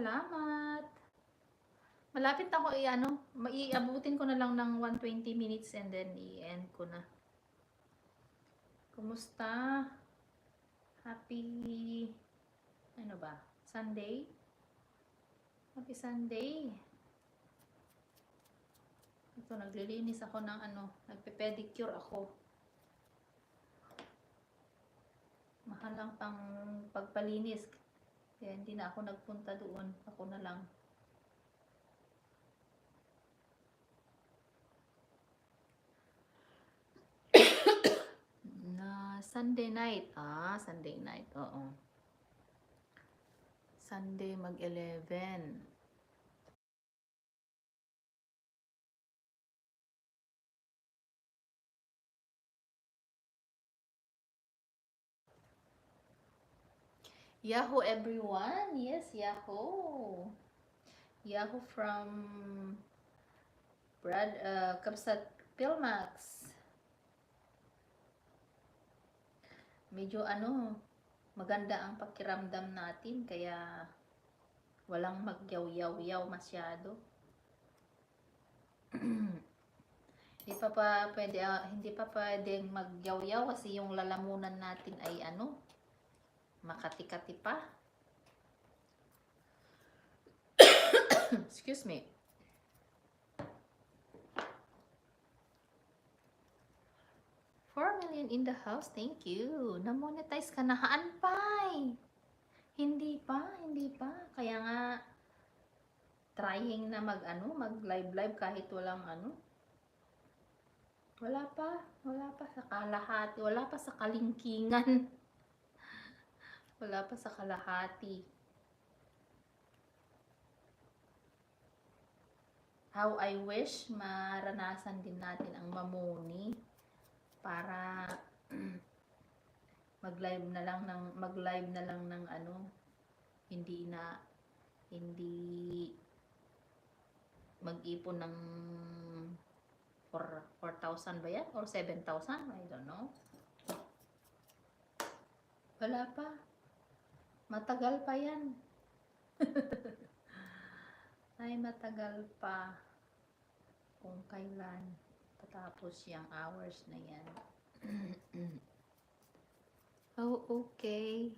salamat. Malapit ako iabutin ko na lang ng 120 minutes and then i-end ko na. Kumusta? Happy, ano ba? Sunday? Happy Sunday. Ito, naglilinis ako ng nagpe-pedicure ako. Mahal ang pang pagpalinis. Kaya hindi na ako nagpunta doon. Ako na lang. Sunday night. Sunday night. Oo. Sunday mag-11. Yahoo everyone. Yes, Yahoo. Yahoo from Kapsat Pilmax. Medyo maganda ang pakiramdam natin kaya walang magyaw-yaw-yaw masyado. Hindi pa pwedeng magyaw-yaw kasi yung lalamunan natin ay makati-kati pa. Excuse me. $4 million in the house. Thank you. Na-monetize ka na. Haanpay. Hindi pa. Kaya nga trying na mag-live kahit walang Wala pa sa kalahati. Wala pa sa kalingkingan. Wala pa sa kalahati. How I wish maranasan din natin ang mamuni para mag-live na lang ng hindi mag-ipon ng 4,000 ba yan? Or 7,000? I don't know. Wala pa. Matagal pa yan. Ay, matagal pa. Kung kailan patapos yung hours na yan. Oh, okay.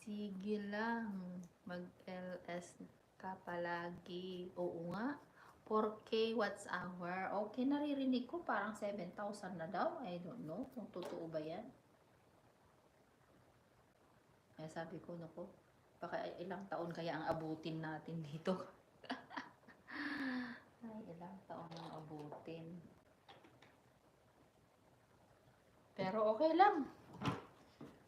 Sige lang. Mag-LS ka palagi. Oo nga. 4K watts hour. Okay, naririnig ko parang 7,000 na daw. I don't know kung totoo ba yan. Kaya sabi ko, naku, baka ilang taon kaya ang abutin natin dito. Ay, ilang taon ang abutin. Pero okay lang.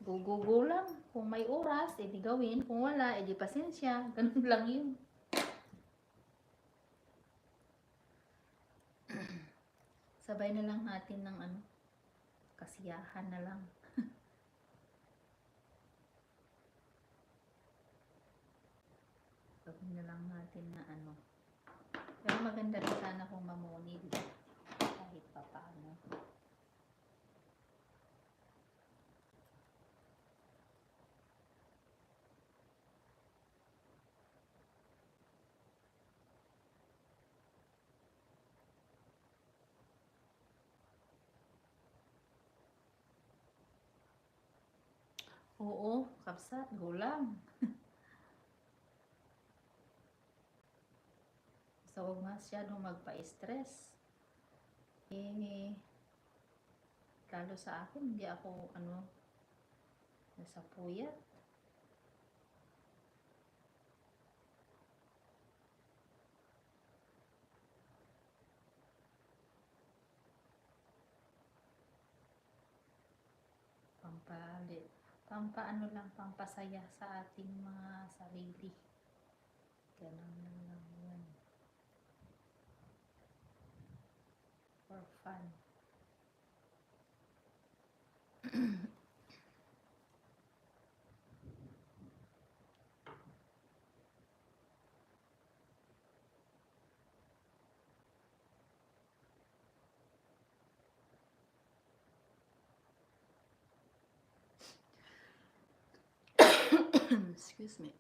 Go lang. Kung may oras, edi gawin. Kung wala, edi pasensya. Ganun lang yun. Sabay na lang natin ng kasiyahan na lang. Gawin na lang natin na Pero maganda rin sana kung mamuni kahit pa paano. Oo, kapsat, go lang. So, huwag masyadong magpa-stress. Lalo sa akin, hindi ako, nasa puyat. Pampasaya sa ating mga sarili. Ganun lang yan. For fun. Excuse me.